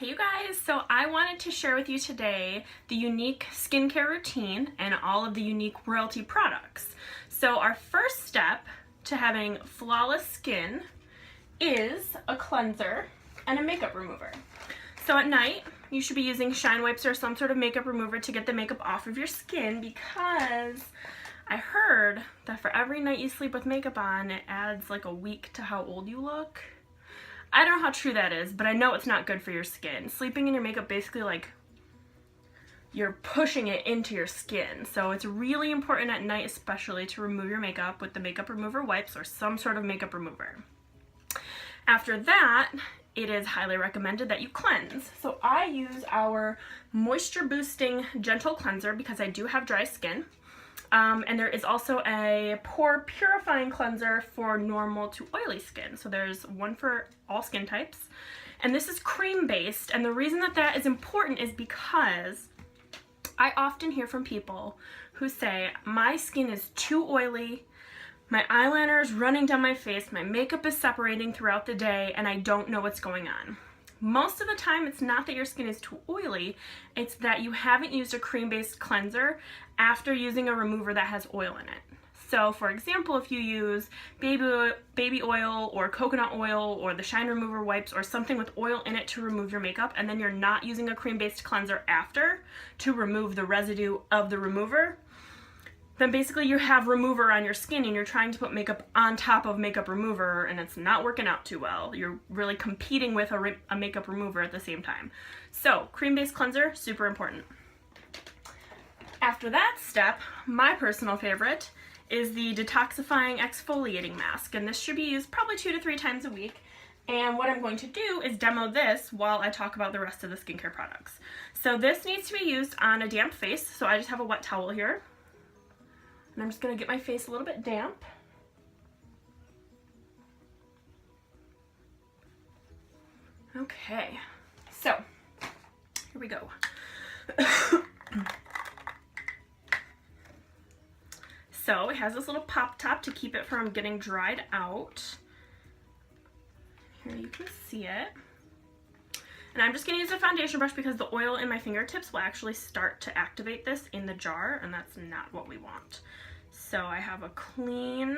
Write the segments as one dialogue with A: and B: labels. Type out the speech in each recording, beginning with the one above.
A: Hey you guys, so I wanted to share with you today the unique skincare routine and all of the unique Royalty products. So our first step to having flawless skin is a cleanser and a makeup remover. So at night, you should be using Shine Wipes or some sort of makeup remover to get the makeup off of your skin, because I heard that for every night you sleep with makeup on, it adds like a week to how old you look. I don't know how true that is, but I know it's not good for your skin. Sleeping in your makeup basically like you're pushing it into your skin. So it's really important at night especially to remove your makeup with the makeup remover wipes or some sort of makeup remover. After that, it is highly recommended that you cleanse. So I use our moisture boosting gentle cleanser because I do have dry skin. And there is also a pore purifying cleanser for normal to oily skin. So there's one for all skin types. And this is cream based. And the reason that that is important is because I often hear from people who say, my skin is too oily, my eyeliner is running down my face, my makeup is separating throughout the day, and I don't know what's going on. Most of the time, it's not that your skin is too oily, it's that you haven't used a cream-based cleanser after using a remover that has oil in it. So for example, if you use baby oil or coconut oil or the Shine Remover wipes or something with oil in it to remove your makeup, and then you're not using a cream-based cleanser after to remove the residue of the remover, then basically you have remover on your skin and you're trying to put makeup on top of makeup remover and it's not working out too well. You're really competing with a makeup remover at the same time. So cream-based cleanser, super important. After that step, my personal favorite is the detoxifying exfoliating mask, and this should be used probably 2 to 3 times a week. And what I'm going to do is demo this while I talk about the rest of the skincare products. So this needs to be used on a damp face, so I just have a wet towel here. And I'm just going to get my face a little bit damp. Okay, so here we go. So it has this little pop top to keep it from getting dried out. Here you can see it. And I'm just going to use a foundation brush because the oil in my fingertips will actually start to activate this in the jar, and that's not what we want. So I have a clean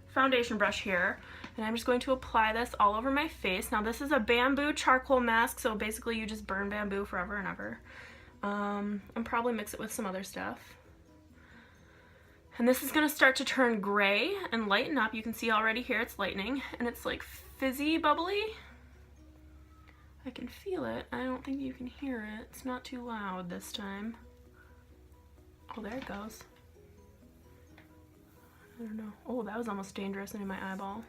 A: foundation brush here, and I'm just going to apply this all over my face. Now this is a bamboo charcoal mask, so basically you just burn bamboo forever and ever. And probably mix it with some other stuff. And this is going to start to turn gray and lighten up. You can see already here it's lightening, and it's like fizzy, bubbly. I can feel it. I don't think you can hear it. It's not too loud this time. Oh, there it goes. I don't know. Oh, that was almost dangerous into my eyeball.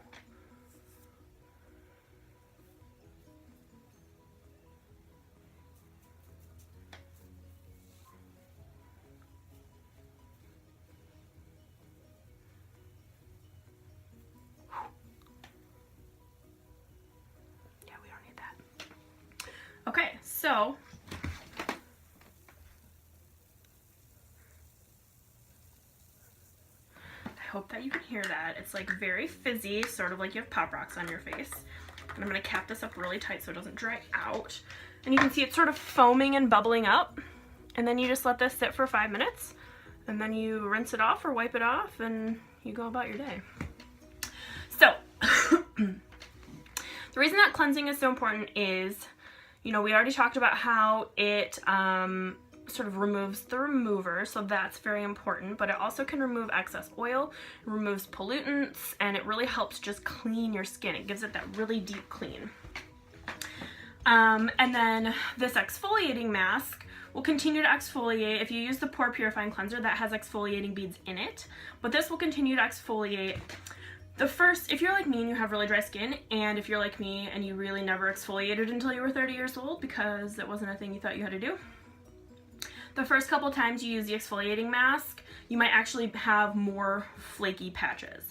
A: Okay, so I hope that you can hear that. It's like very fizzy, sort of like you have Pop Rocks on your face. And I'm going to cap this up really tight so it doesn't dry out. And you can see it's sort of foaming and bubbling up. And then you just let this sit for 5 minutes. And then you rinse it off or wipe it off and you go about your day. So, the reason that cleansing is so important is, you know, we already talked about how it sort of removes the remover, so that's very important, but it also can remove excess oil, it removes pollutants, and it really helps just clean your skin. It gives it that really deep clean. And then this exfoliating mask will continue to exfoliate. If you use the pore purifying cleanser, that has exfoliating beads in it, but this will continue to exfoliate. If you're like me and you have really dry skin, and if you're like me and you really never exfoliated until you were 30 years old because it wasn't a thing you thought you had to do, the first couple times you use the exfoliating mask, you might actually have more flaky patches.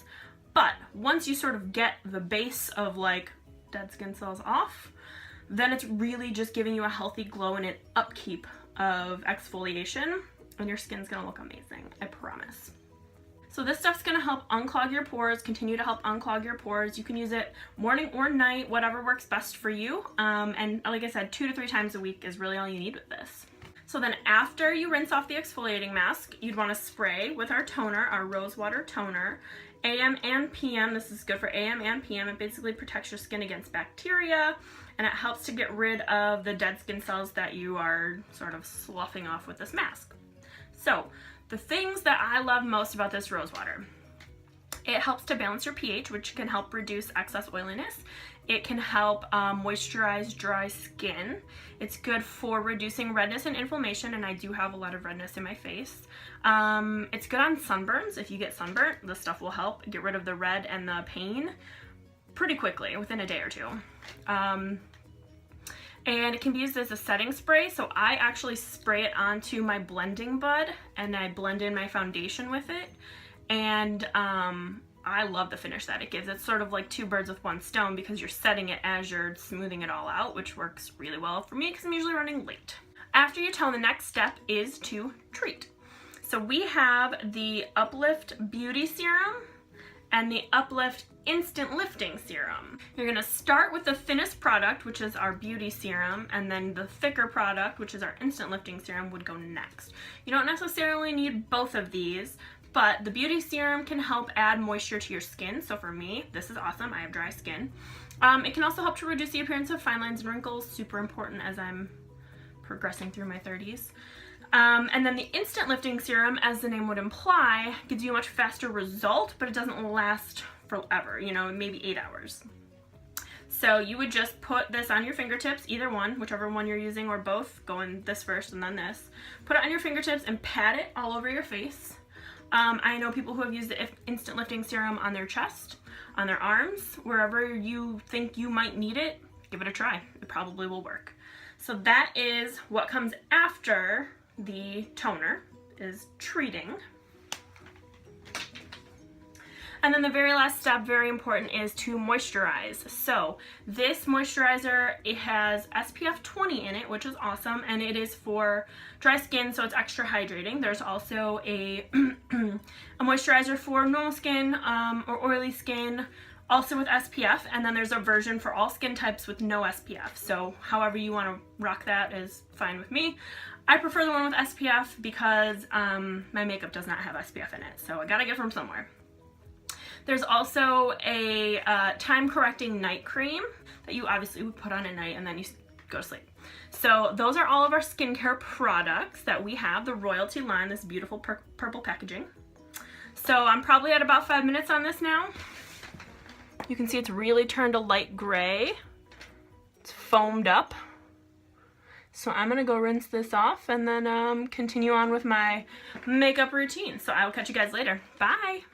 A: But once you sort of get the base of like dead skin cells off, then it's really just giving you a healthy glow and an upkeep of exfoliation, and your skin's gonna look amazing, I promise. So this stuff's going to help unclog your pores, continue to help unclog your pores. You can use it morning or night, whatever works best for you. And like I said, 2 to 3 times a week is really all you need with this. So then after you rinse off the exfoliating mask, you'd want to spray with our toner, our rose water toner, AM and PM. This is good for AM and PM. It basically protects your skin against bacteria, and it helps to get rid of the dead skin cells that you are sort of sloughing off with this mask. So the things that I love most about this rose water: it helps to balance your pH, which can help reduce excess oiliness. It can help moisturize dry skin. It's good for reducing redness and inflammation, and I do have a lot of redness in my face. It's good on sunburns. If you get sunburnt, this stuff will help get rid of the red and the pain pretty quickly, within a day or two. And it can be used as a setting spray, so I actually spray it onto my blending bud and I blend in my foundation with it. And I love the finish that it gives. It's sort of like 2 birds with 1 stone, because you're setting it as you're smoothing it all out, which works really well for me because I'm usually running late. After you tone, the next step is to treat. So we have the Uplift Beauty Serum and the Uplift Instant Lifting Serum. You're gonna start with the thinnest product, which is our beauty serum, and then the thicker product, which is our Instant Lifting Serum, would go next. You don't necessarily need both of these, but the beauty serum can help add moisture to your skin. So for me, this is awesome. I have dry skin. It can also help to reduce the appearance of fine lines and wrinkles, super important as I'm progressing through my 30s. And then the Instant Lifting Serum, as the name would imply, gives you a much faster result, but it doesn't last forever, you know, maybe 8 hours. So you would just put this on your fingertips, either one, whichever one you're using, or both, going this first and then this. Put it on your fingertips and pat it all over your face. I know people who have used the Instant Lifting Serum on their chest, on their arms, wherever you think you might need it, give it a try. It probably will work. So that is what comes after the toner, is treating. And then the very last step, very important, is to moisturize. So this moisturizer, it has SPF 20 in it, which is awesome, and it is for dry skin, so it's extra hydrating. There's also a moisturizer for normal skin or oily skin, also with SPF, and then there's a version for all skin types with no SPF. So however you want to rock that is fine with me. I prefer the one with SPF because my makeup does not have SPF in it, so I gotta get from somewhere. There's also a time-correcting night cream that you obviously would put on at night and then you go to sleep. So those are all of our skincare products that we have, the Royalty line, this beautiful purple packaging. So I'm probably at about 5 minutes on this now. You can see it's really turned a light gray. It's foamed up. So I'm gonna go rinse this off and then continue on with my makeup routine. So I will catch you guys later. Bye!